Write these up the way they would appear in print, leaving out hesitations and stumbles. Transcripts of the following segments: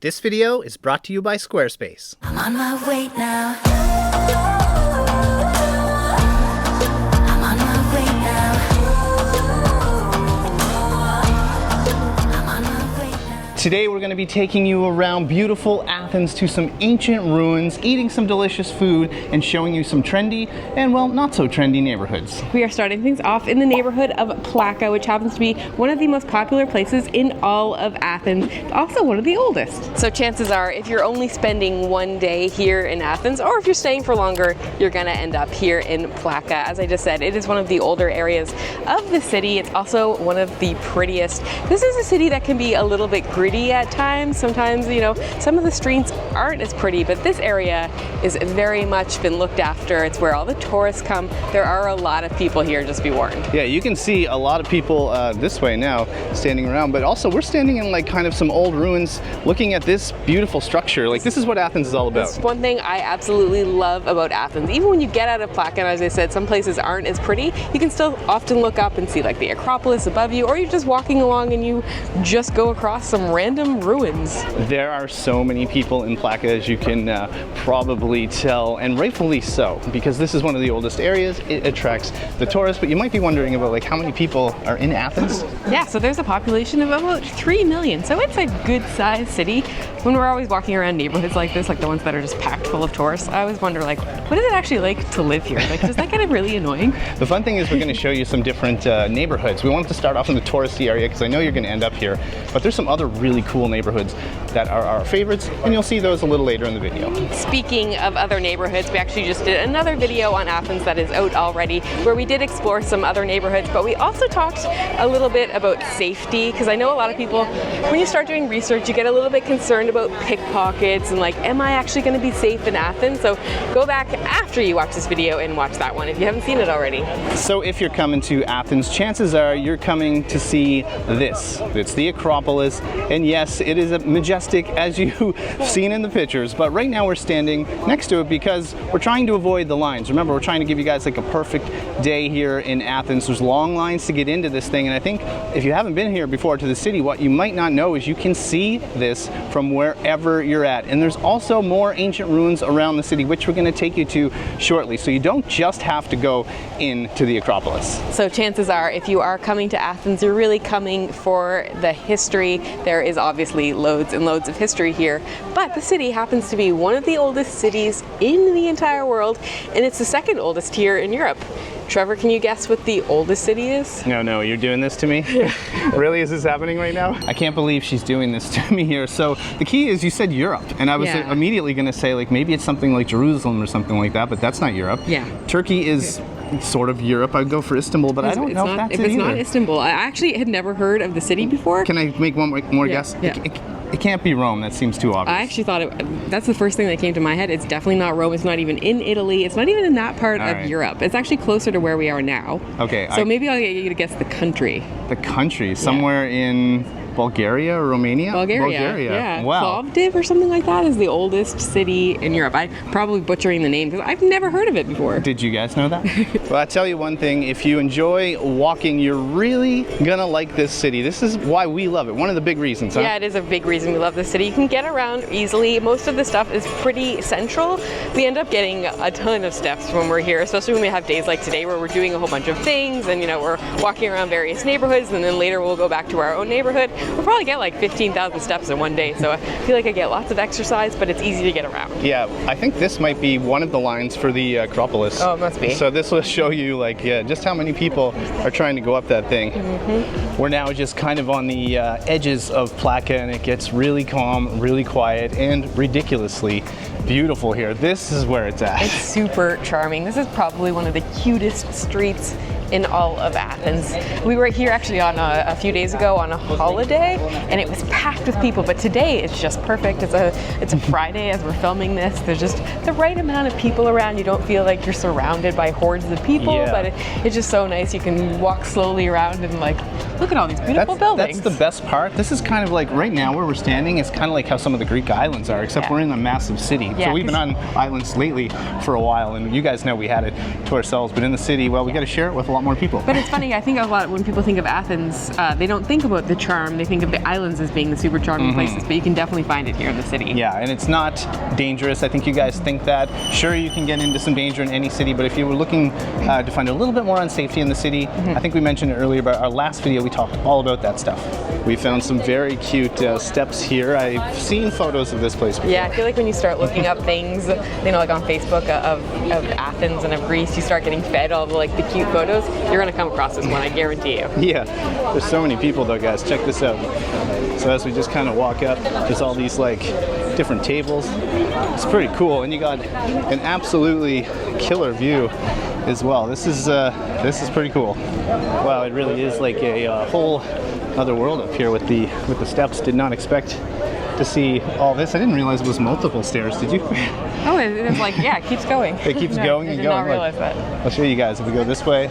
This video is brought to you by Squarespace. I'm on my way now. Today we're going to be taking you around beautiful Athens to some ancient ruins, eating some delicious food, and showing you some trendy and, well, not so trendy neighborhoods. We are starting things off in the neighborhood of Plaka, which happens to be one of the most popular places in all of Athens. It's also one of the oldest. So chances are, if you're only spending one day here in Athens, or if you're staying for longer, you're gonna end up here in Plaka. As I just said, it is one of the older areas of the city. It's also one of the prettiest. This is a city that can be a little bit gritty at times. Sometimes, you know, some of the streets aren't as pretty, but this area is very much been looked after. It's where all the tourists come. There are a lot of people here, just be warned. Yeah, you can see a lot of people this way now standing around, but also we're standing in like kind of some old ruins looking at this beautiful structure. Like, this is what Athens is all about. That's one thing I absolutely love about Athens. Even when you get out of Plaka, and as I said, some places aren't as pretty, you can still often look up and see like the Acropolis above you, or you're just walking along and you just go across some random ruins. There are so many people in Plaka, as you can probably tell, and rightfully so, because this is one of the oldest areas. It attracts the tourists, but you might be wondering about like how many people are in Athens. Yeah, so there's a population of about 3 million, so it's a good sized city. When we're always walking around neighborhoods like this, like the ones that are just packed full of tourists, I always wonder, like, what is it actually like to live here? Like, does that get really annoying? The fun thing is we're going to show you some different neighborhoods. We wanted to start off in the touristy area because I know you're going to end up here, but there's some other really cool neighborhoods that are our favorites, and you'll see those a little later in the video. Speaking of other neighborhoods, we actually just did another video on Athens that is out already, where we did explore some other neighborhoods, but we also talked a little bit about safety, because I know a lot of people, when you start doing research, you get a little bit concerned about pickpockets and like, am I actually going to be safe in Athens? So go back after you watch this video and watch that one if you haven't seen it already. So if you're coming to Athens, chances are you're coming to see this. It's the Acropolis, and yes, it is majestic as you've seen in the pictures, but right now we're standing next to it because we're trying to avoid the lines. Remember, we're trying to give you guys like a perfect day here in Athens. There's long lines to get into this thing, and I think if you haven't been here before to the city, what you might not know is you can see this from wherever you're at. And there's also more ancient ruins around the city, which we're going to take you to shortly. So you don't just have to go into the Acropolis. So chances are, if you are coming to Athens, you're really coming for the history. There is obviously loads and loads of history here, but the city happens to be one of the oldest cities in the entire world, and it's the second oldest here in Europe. Trevor, can you guess what the oldest city is? No, you're doing this to me? Really? Is this happening right now? I can't believe she's doing this to me here. So the key is you said Europe, and I was immediately going to say like maybe it's something like Jerusalem or something like that, but that's not Europe. Yeah. Turkey is sort of Europe. I'd go for Istanbul, but I don't know if that's it either. If it's not Istanbul, I actually had never heard of the city before. Can I make one more guess? Yeah. It can't be Rome. That seems too obvious. I actually thought that's the first thing that came to my head. It's definitely not Rome. It's not even in Italy. It's not even in that part of Europe. It's actually closer to where we are now. Okay. So maybe I'll get you to guess the country. The country? Somewhere in Bulgaria or Romania? Bulgaria. Yeah. Wow. Plovdiv or something like that is the oldest city in Europe. I'm probably butchering the name because I've never heard of it before. Did you guys know that? Well, I tell you one thing, if you enjoy walking, you're really gonna like this city. This is why we love it. One of the big reasons, huh? Yeah, it is a big reason we love this city. You can get around easily. Most of the stuff is pretty central. We end up getting a ton of steps when we're here, especially when we have days like today where we're doing a whole bunch of things and, you know, we're walking around various neighborhoods, and then later we'll go back to our own neighborhood. We'll probably get like 15,000 steps in one day, so I feel like I get lots of exercise, but it's easy to get around. Yeah, I think this might be one of the lines for the Acropolis. Oh, it must be. So this will show you like just how many people are trying to go up that thing. Mm-hmm. We're now just kind of on the edges of Plaka, and it gets really calm, really quiet, and ridiculously beautiful here. This is where it's at. It's super charming. This is probably one of the cutest streets in all of Athens. We were here actually on a few days ago on a holiday, and it was packed with people, but today it's just perfect. It's a Friday as we're filming this. There's just the right amount of people around. You don't feel like you're surrounded by hordes of people, but it's just so nice. You can walk slowly around and like, look at all these beautiful buildings. That's the best part. This is kind of like right now where we're standing, it's kind of like how some of the Greek islands are, except we're in a massive city. Yeah, so we've been on islands lately for a while, and you guys know we had it to ourselves, but in the city, well, we got to share it with a lot lot more people. But it's funny, I think a lot when people think of Athens, they don't think about the charm. They think of the islands as being the super charming places, but you can definitely find it here in the city. Yeah, and it's not dangerous. I think you guys think that. Sure, you can get into some danger in any city, but if you were looking to find a little bit more on safety in the city, I think we mentioned it earlier, but our last video we talked all about that stuff. We found some very cute steps here. I've seen photos of this place before. Yeah, I feel like when you start looking up things, you know, like on Facebook of Athens and of Greece, you start getting fed all the like the cute photos, you're gonna come across this one, I guarantee you. Yeah, there's so many people though, guys. Check this out. So as we just kind of walk up, there's all these like different tables. It's pretty cool, and you got an absolutely killer view as well. This is pretty cool. Wow, it really is like a whole other world up here with the steps. Did not expect to see all this. I didn't realize it was multiple stairs. Did you? Oh, it's like, yeah, it keeps going. It keeps going and I did going. not realize that. I'll show you guys if we go this way.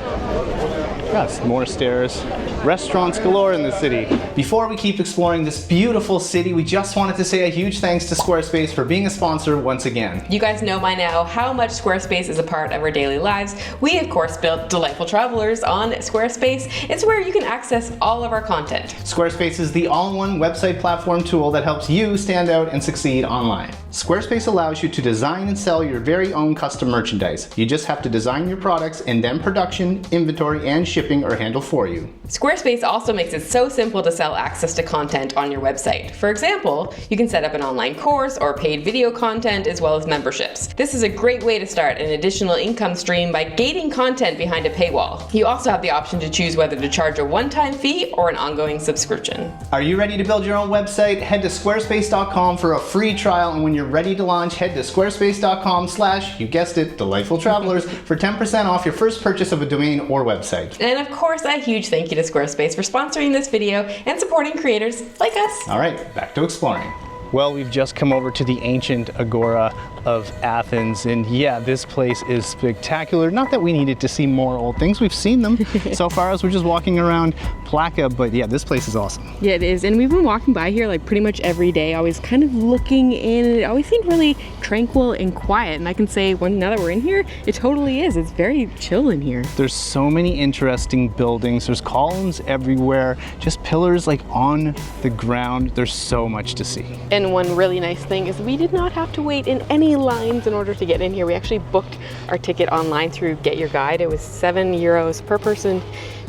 Yes, more stairs. Restaurants galore in the city. Before we keep exploring this beautiful city, we just wanted to say a huge thanks to Squarespace for being a sponsor once again. You guys know by now how much Squarespace is a part of our daily lives. We, of course, built Delightful Travelers on Squarespace. It's where you can access all of our content. Squarespace is the all-in-one website platform tool that helps you stand out and succeed online. Squarespace allows you to design and sell your very own custom merchandise. You just have to design your products, and then production, inventory, and shipping are handled for you. Squarespace also makes it so simple to sell access to content on your website. For example, you can set up an online course or paid video content as well as memberships. This is a great way to start an additional income stream by gating content behind a paywall. You also have the option to choose whether to charge a one-time fee or an ongoing subscription. Are you ready to build your own website? Head to squarespace.com for a free trial, and when you're ready to launch, head to squarespace.com/you guessed it, Delightful Travelers for 10% off your first purchase of a domain or website. And of course, a huge thank you to Squarespace for sponsoring this video and supporting creators like us. All right, back to exploring. Well, we've just come over to the ancient Agora of Athens, and yeah, this place is spectacular. Not that we needed to see more old things, we've seen them so far as we're just walking around Plaka, but yeah, this place is awesome. Yeah, it is, and we've been walking by here like pretty much every day, always kind of looking in, and it always seemed really tranquil and quiet, and I can say, now that we're in here, it totally is. It's very chill in here. There's so many interesting buildings, there's columns everywhere, just pillars like on the ground. There's so much to see. And one really nice thing is we did not have to wait in any lines in order to get in here. We actually booked our ticket online through Get Your Guide. It was €7 per person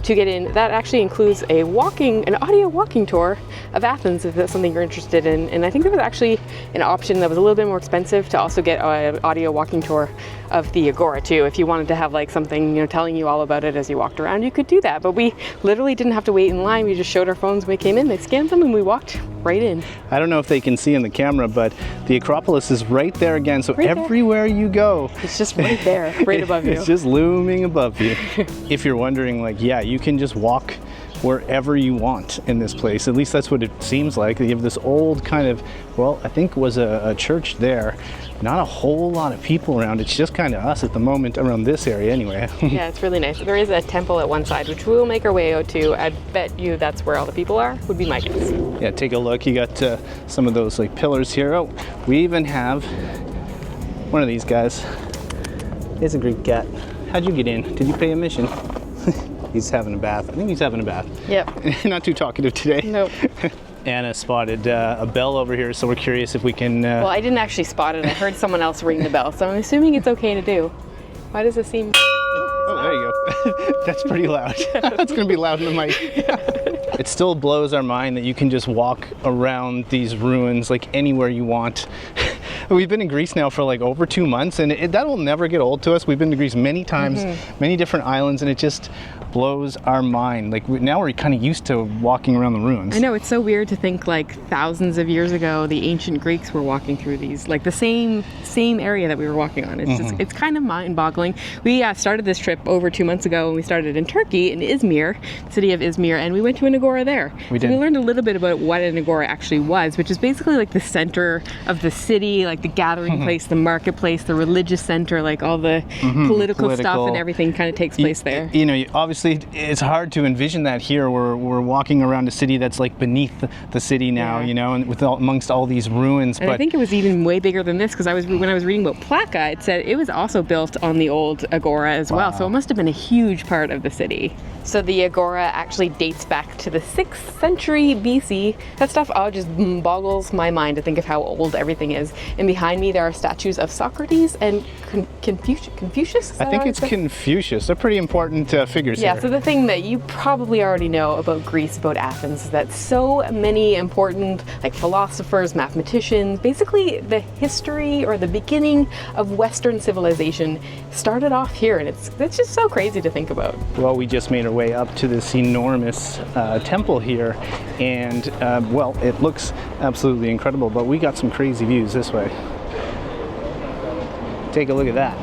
to get in. That actually includes an audio walking tour of Athens if that's something you're interested in. And I think there was actually an option that was a little bit more expensive to also get an audio walking tour of the Agora too. If you wanted to have like something, telling you all about it as you walked around, you could do that. But we literally didn't have to wait in line. We just showed our phones when we came in, they scanned them, and we walked right in. I don't know if they can see in the camera, but the Acropolis is right there again. So right everywhere you go, it's just right there, right above you. It's just looming above you. If you're wondering, like, yeah, you can just walk wherever you want in this place. At least that's what it seems like. You have this old kind of, well, I think was a church there. Not a whole lot of people around. It's just kind of us at the moment around this area anyway. Yeah, it's really nice. There is a temple at one side, which we will make our way out to. I bet you that's where all the people are, would be my guess. Yeah, take a look. You got some of those like pillars here. Oh, we even have one of these guys. It's a Greek cat. How'd you get in? Did you pay admission? He's having a bath. I think he's having a bath. Yep. Not too talkative today. Nope. Anna spotted a bell over here, so we're curious if we can... Well, I didn't actually spot it. I heard someone else ring the bell, so I'm assuming it's okay to do. Why does it seem... Oh, there you go. That's pretty loud. That's going to be loud in the mic. It still blows our mind that you can just walk around these ruins like anywhere you want. We've been in Greece now for like over 2 months, and that will never get old to us. We've been to Greece many times, many different islands, and it just blows our mind. Like now we're kind of used to walking around the ruins. I know, it's so weird to think like thousands of years ago the ancient Greeks were walking through these, like the same area that we were walking on. It's just, it's kind of mind-boggling. We started this trip over 2 months ago, and we started in Turkey, in Izmir, the city of Izmir, and we went to an Agora there. We did. We learned a little bit about what an Agora actually was, which is basically like the center of the city, like the gathering place, the marketplace, the religious center, like all the political stuff and everything kind of takes place there. Obviously honestly, it's hard to envision that here. We're walking around a city that's like beneath the city now, Yeah. you know, and amongst all these ruins. And I think it was even way bigger than this, because when I was reading about Plaka, it said it was also built on the old Agora as well. So it must have been a huge part of the city. So the Agora actually dates back to the 6th century BC. That stuff just boggles my mind to think of how old everything is. And behind me there are statues of Socrates and Confucius? I think it's Confucius. They're pretty important figures Yeah, here. so the thing that you probably already know about Greece, about Athens, is that so many important like philosophers, mathematicians, basically the history or the beginning of Western civilization started off here, and it's just so crazy to think about. Well, we just made our way up to this enormous temple here, and well, it looks absolutely incredible, but we got some crazy views this way. Take a look at that.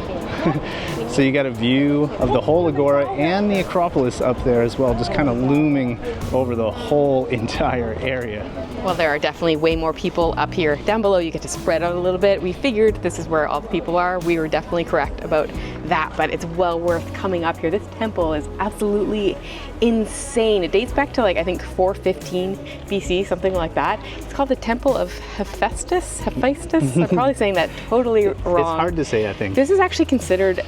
So you got a view of the whole Agora and the Acropolis up there as well, just kind of looming over the whole entire area. Well, there are definitely way more people up here. Down below you get to spread out a little bit. We figured this is where all the people are. We were definitely correct about that, but it's well worth coming up here. This temple is absolutely insane. It dates back to like, I think 415 BC, something like that. It's called the Temple of Hephaestus. I'm probably saying that totally wrong. It's hard to say, I think. This is actually considered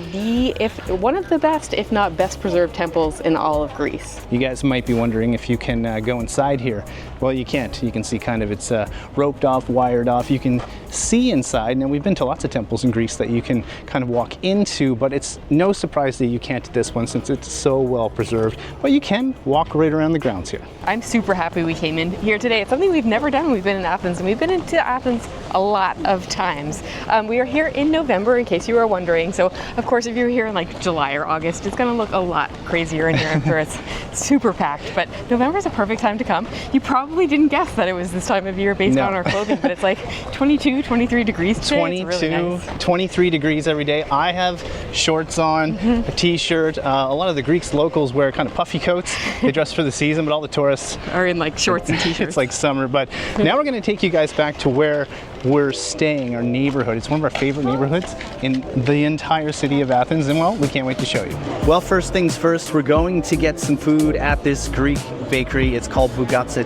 one of the best, if not best preserved temples in all of Greece. You guys might be wondering if you can go inside here. Well, you can't. You can see kind of it's roped off, wired off. You can see inside. Now, we've been to lots of temples in Greece that you can kind of walk into, but it's no surprise that you can't at this one since it's so well preserved. But you can walk right around the grounds here. I'm super happy we came in here today. It's something we've never done. We've been in Athens, and we've been into Athens a lot of times. We are here in November, in case you were wondering. So, of course, if you're here in like July or August, it's going to look a lot crazier in here. I'm sure it's super packed, but November is a perfect time to come. You probably didn't guess that it was this time of year based on our clothing, but it's like 22, 23 degrees today. 22, really nice. 23 degrees every day. I have shorts on, a t-shirt. A lot of the Greeks locals wear kind of puffy coats. They dress for the season, but all the tourists are in like shorts and t-shirts. It's like summer, but now we're going to take you guys back to where we're staying, our neighborhood. It's one of our favorite neighborhoods in the entire city of Athens, and well, we can't wait to show you. Well, first things first, we're going to get some food at this Greek bakery. It's called Bougatsa,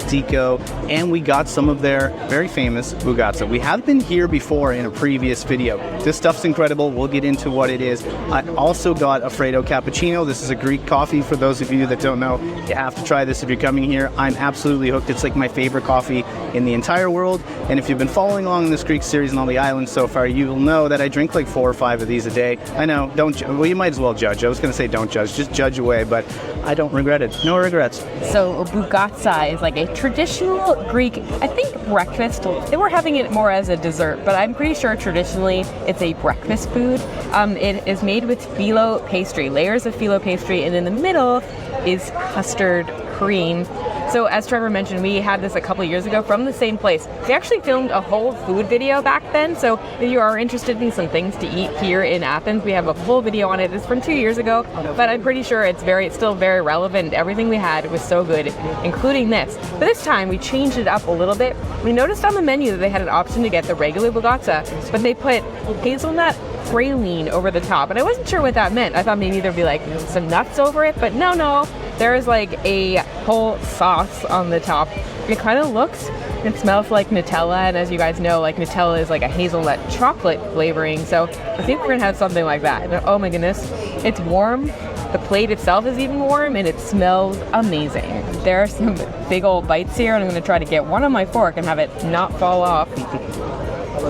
and we got some of their very famous Bougatsa. We have been here before in a previous video. This stuff's incredible. We'll get into what it is. I also got a Fairytale cappuccino. This is a Greek coffee. For those of you that don't know, you have to try this if you're coming here. I'm absolutely hooked. It's like my favorite coffee in the entire world, and if you've been following along in this Greek series and all the islands so far, you will know that I drink like 4 or 5 of these a day. I know, well, you might as well judge. I was going to say don't judge, just judge away, but I don't regret it. No regrets. So Bougatsa is like a traditional Greek, I think, breakfast. They were having it more as a dessert, but I'm pretty sure traditionally it's a breakfast food. It is made with phyllo pastry, layers of phyllo pastry, and in the middle is custard cream. So as Trevor mentioned, we had this a couple years ago from the same place. They actually filmed a whole food video back then, so if you are interested in some things to eat here in Athens, we have a full video on it. It's from 2 years ago, but I'm pretty sure it's still very relevant. Everything we had was so good, including this. But this time we changed it up a little bit. We noticed on the menu that they had an option to get the regular Bougatsa, but they put hazelnut praline over the top, and I wasn't sure what that meant. I thought maybe there'd be like some nuts over it, but no, there is like a whole sauce on the top. It kind of looks and smells like Nutella, and as you guys know, like Nutella is like a hazelnut chocolate flavoring, so I think we're gonna have something like that. And oh my goodness, it's warm. The plate itself is even warm, and it smells amazing. There are some big old bites here, and I'm gonna try to get one on my fork and have it not fall off.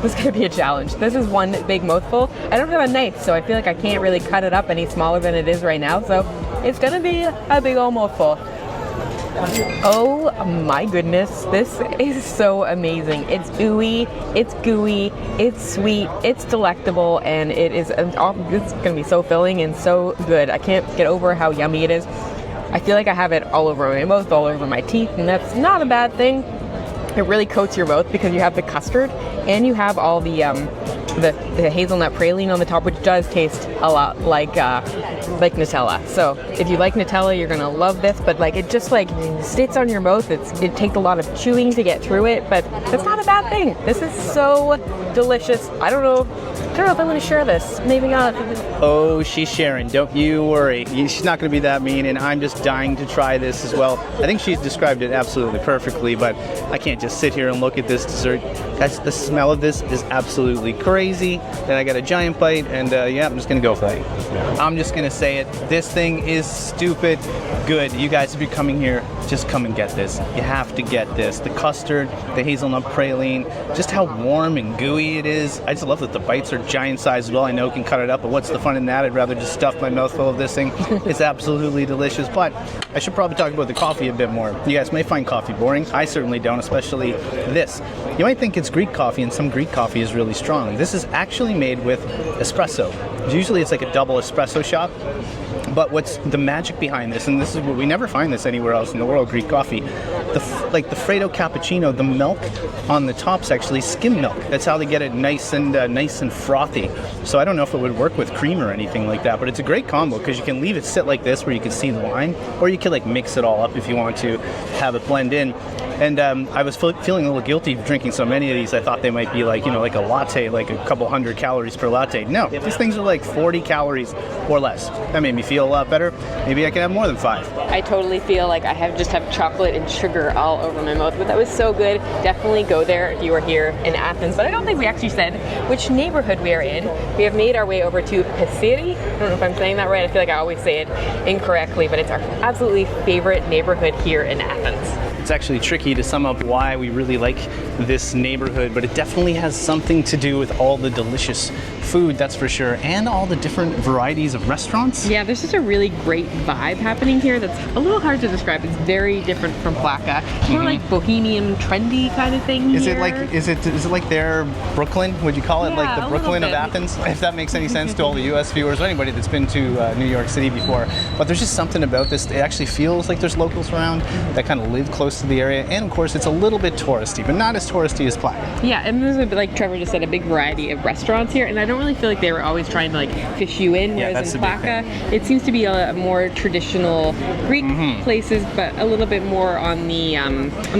This is gonna be a challenge. This is one big mouthful. I don't have a knife, so I feel like I can't really cut it up any smaller than it is right now, so it's gonna be a big old mouthful. Oh my goodness, this is so amazing. It's ooey, it's gooey, it's sweet, it's delectable, and it's gonna be so filling and so good. I can't get over how yummy it is. I feel like I have it all over my mouth, all over my teeth, and that's not a bad thing. It really coats your mouth because you have the custard and you have all the hazelnut praline on the top, which does taste a lot like like Nutella. So if you like Nutella, you're gonna love this, but like it just like sits on your mouth. It takes a lot of chewing to get through it, but that's not a bad thing. This is so delicious. I don't know if I'm gonna share this. Maybe not. Oh, she's sharing. Don't you worry. She's not going to be that mean, and I'm just dying to try this as well. I think she's described it absolutely perfectly, but I can't just sit here and look at this dessert. Guys, the smell of this is absolutely crazy. Then I got a giant bite, and yeah, I'm just going to go for it. I'm just going to say it. This thing is stupid good. You guys, if you're coming here, just come and get this. You have to get this. The custard, the hazelnut praline, just how warm and gooey it is. I just love that the bites are giant size as well. I know you can cut it up, but what's the fun in that? I'd rather just stuff my mouth full of this thing. It's absolutely delicious, but I should probably talk about the coffee a bit more. You guys may find coffee boring. I certainly don't, especially this. You might think it's Greek coffee, and some Greek coffee is really strong. This is actually made with espresso. Usually it's like a double espresso shot. But what's the magic behind this, and this is what we never find this anywhere else in the world, Greek coffee, like the Freddo cappuccino, the milk on the top's actually skim milk. That's how they get it nice and frothy. So I don't know if it would work with cream or anything like that, but it's a great combo because you can leave it sit like this where you can see the wine, or you can like mix it all up if you want to have it blend in. And I was feeling a little guilty drinking so many of these. I thought they might be like, like a latte, like a couple hundred calories per latte. No, these things are like 40 calories or less. That made me feel a lot better. Maybe I can have more than 5. I totally feel like I just have chocolate and sugar all over my mouth, but that was so good. Definitely go there if you are here in Athens. But I don't think we actually said which neighborhood we are in. We have made our way over to Psirri. I don't know if I'm saying that right. I feel like I always say it incorrectly, but it's our absolutely favorite neighborhood here in Athens. It's actually tricky to sum up why we really like this neighborhood, but it definitely has something to do with all the delicious food, that's for sure, and all the different varieties of restaurants. Yeah, there's just a really great vibe happening here that's a little hard to describe. It's very different from Plaka. It's more like bohemian, trendy kind of thing Is here. Is it like their Brooklyn? Would you call it like the Brooklyn of Athens? If that makes any sense to all the US viewers or anybody that's been to New York City before. But there's just something about this. It actually feels like there's locals around that kind of live close to the area, and of course it's a little bit touristy, but not as touristy as Plaka. Yeah, and there's like Trevor just said, a big variety of restaurants here, and I don't really feel like they were always trying to like fish you in, whereas in Plaka it seems to be a more traditional Greek places, but a little bit more on the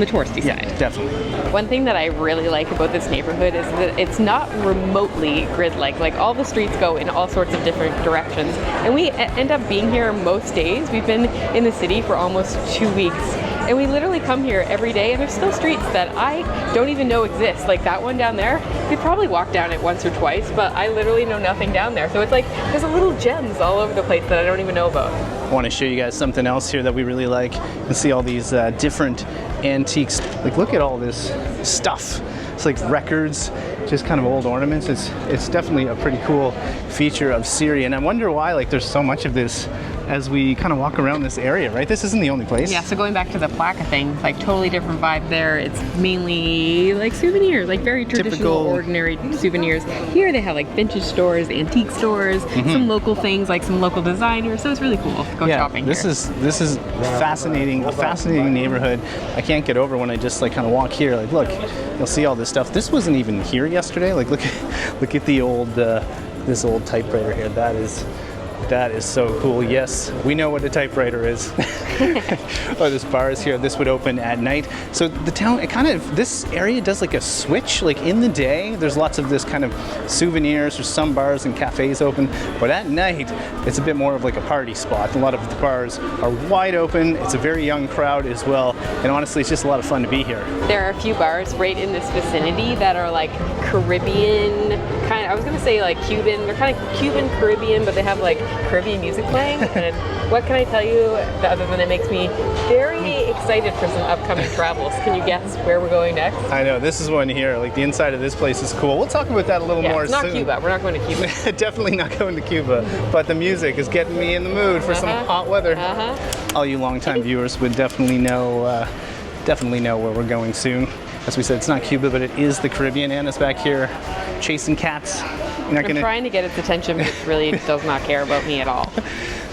touristy side. Yeah, definitely. One thing that I really like about this neighborhood is that it's not remotely grid-like. Like all the streets go in all sorts of different directions, and we end up being here most days. We've been in the city for almost 2 weeks. And we literally come here every day, and there's still streets that I don't even know exist. Like that one down there, we probably walked down it once or twice, but I literally know nothing down there. So it's like there's little gems all over the place that I don't even know about. I want to show you guys something else here that we really like. You can see all these different antiques. Like look at all this stuff. It's like records, just kind of old ornaments. It's definitely a pretty cool feature of Psirri, and I wonder why like there's so much of this as we kind of walk around this area, right? This isn't the only place. Yeah, so going back to the Plaka thing, like totally different vibe there. It's mainly like souvenirs, like very traditional, ordinary souvenirs. Here they have like vintage stores, antique stores, some local things, like some local designers. So it's really cool to go shopping here. This is fascinating, a fascinating neighborhood. I can't get over when I just like kind of walk here. Like, look, you'll see all this stuff. This wasn't even here yesterday. Like, look at the old, this old typewriter here. That is so cool. Yes, we know what a typewriter is. Oh, this bar is here. This would open at night. So the town, this area does like a switch. Like in the day, there's lots of this kind of souvenirs. There's some bars and cafes open, but at night, it's a bit more of like a party spot. A lot of the bars are wide open. It's a very young crowd as well. And honestly, it's just a lot of fun to be here. There are a few bars right in this vicinity that are like Caribbean, I was gonna say like Cuban. They're kind of Cuban Caribbean, but they have like Caribbean music playing. And what can I tell you other than it makes me very excited for some upcoming travels? Can you guess where we're going next? I know, this is one here. Like the inside of this place is cool. We'll talk about that a little more soon. It's not Cuba. We're not going to Cuba. Definitely not going to Cuba. But the music is getting me in the mood for some hot weather. All you longtime viewers would definitely know where we're going soon. As we said, it's not Cuba, but it is the Caribbean. Anna's back here chasing cats. I'm trying to get its attention, but it really does not care about me at all.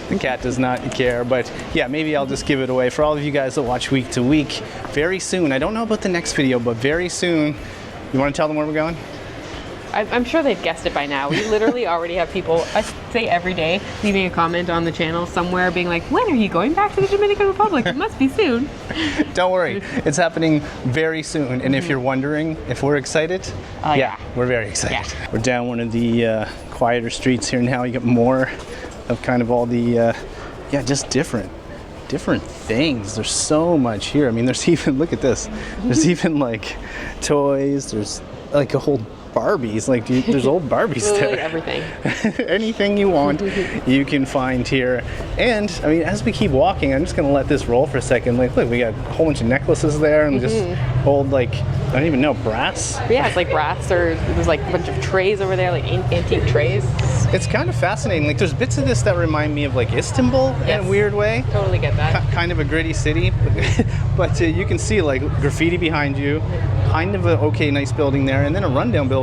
The cat does not care, but yeah, maybe I'll just give it away for all of you guys that watch week to week. Very soon, I don't know about the next video, but very soon, you want to tell them where we're going? I'm sure they've guessed it by now. We literally already have people, I say every day, leaving a comment on the channel somewhere being like, when are you going back to the Dominican Republic? It must be soon. Don't worry, it's happening very soon. And if you're wondering if we're excited, yeah, we're very excited. Yeah. We're down one of the quieter streets here now. You get more of kind of all the, just different things. There's so much here. I mean, there's even, look at this. There's even like toys. There's like a whole Barbies. Like there's old Barbies there. Everything. Anything you want, you can find here. And I mean, as we keep walking, I'm just gonna let this roll for a second. Like, look, we got a whole bunch of necklaces there, and just old, like, I don't even know, brass. Yeah, it's like brass, or there's like a bunch of trays over there, like antique trays. It's kind of fascinating. Like, there's bits of this that remind me of like Istanbul in a weird way. Totally get that. Kind of a gritty city, but you can see like graffiti behind you. Kind of a nice building there, and then a rundown building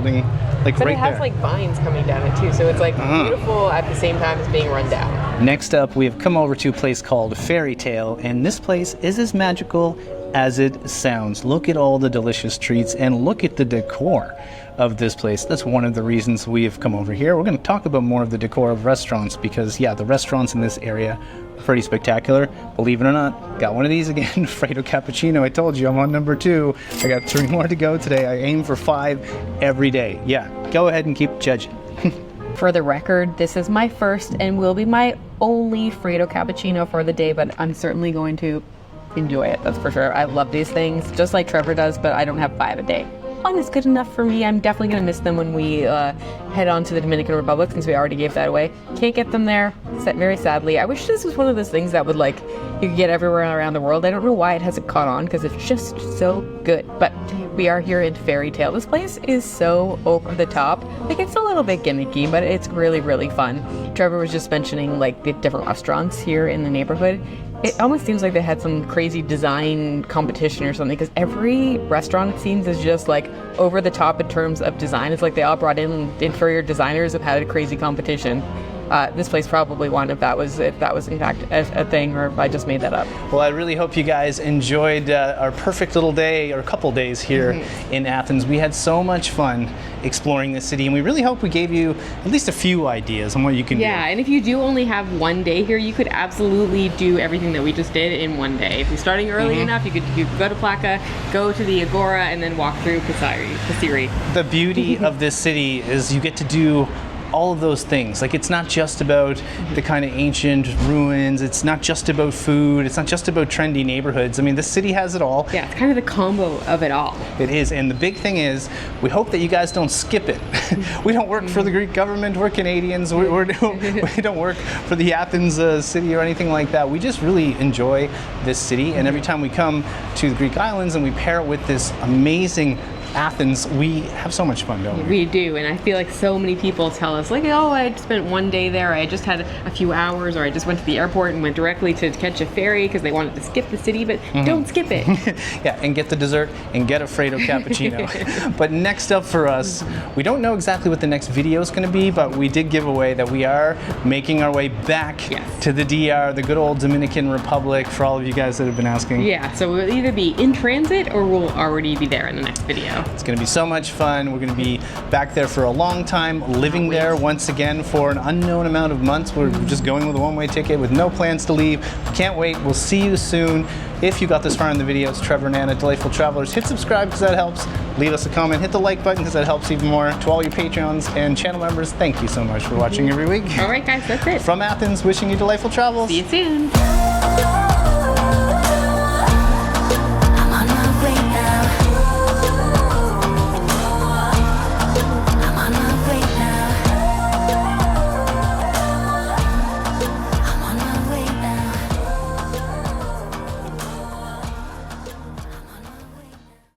like but right there. But it has like vines coming down it too, so it's like beautiful at the same time as being run down. Next up, we have come over to a place called Fairytale, and this place is as magical as it sounds. Look at all the delicious treats, and look at the decor of this place. That's one of the reasons we have come over here. We're going to talk about more of the decor of restaurants because, yeah, the restaurants in this area are pretty spectacular. Believe it or not, got one of these again, Fredo Cappuccino. I told you I'm on number 2. I got 3 more to go today. I aim for 5 every day. Yeah, go ahead and keep judging. For the record, this is my first and will be my only Fredo Cappuccino for the day, but I'm certainly going to enjoy it, that's for sure. I love these things, just like Trevor does, but I don't have 5 a day. One is good enough for me. I'm definitely going to miss them when we head on to the Dominican Republic, since we already gave that away. Can't get them there, very sadly. I wish this was one of those things that would, like, you could get everywhere around the world. I don't know why it hasn't caught on, because it's just so good. But we are here in Fairytale. This place is so over the top. Like, it's a little bit gimmicky, but it's really, really fun. Trevor was just mentioning, like, the different restaurants here in the neighborhood. It almost seems like they had some crazy design competition or something, because every restaurant, it seems, is just like over the top in terms of design. It's like they all brought in inferior designers that had a crazy competition. This place probably won if that was in fact a thing, or if I just made that up. Well, I really hope you guys enjoyed our perfect little day, or a couple days here in Athens. We had so much fun exploring the city, and we really hope we gave you at least a few ideas on what you can do. Yeah, and if you do only have one day here, you could absolutely do everything that we just did in one day. If you're starting early enough, you could go to Plaka, go to the Agora, and then walk through Psirri. The beauty of this city is you get to do all of those things. Like, it's not just about the kind of ancient ruins, it's not just about food, it's not just about trendy neighborhoods. I mean, the city has it all. Yeah, it's kind of the combo of it all. It is, and the big thing is, we hope that you guys don't skip it. We don't work for the Greek government, we're Canadians, we don't work for the Athens city or anything like that. We just really enjoy this city, and every time we come to the Greek islands and we pair it with this amazing Athens, we have so much fun, don't we? We do, and I feel like so many people tell us, like, oh, I spent one day there, I just had a few hours, or I just went to the airport and went directly to catch a ferry because they wanted to skip the city, but don't skip it. Yeah, and get the dessert and get a Fredo Cappuccino. But next up for us, we don't know exactly what the next video is going to be, but we did give away that we are making our way back to the DR, the good old Dominican Republic, for all of you guys that have been asking. Yeah, so we'll either be in transit or we'll already be there in the next video. It's going to be so much fun. We're going to be back there for a long time, living there once again for an unknown amount of months. We're just going with a one-way ticket with no plans to leave. We can't wait. We'll see you soon. If you got this far in the video, it's Trevor and Anna, Delightful Travelers. Hit subscribe because that helps. Leave us a comment. Hit the like button because that helps even more. To all your Patreons and channel members, thank you so much for watching every week. All right, guys, that's it. From Athens, wishing you delightful travels. See you soon.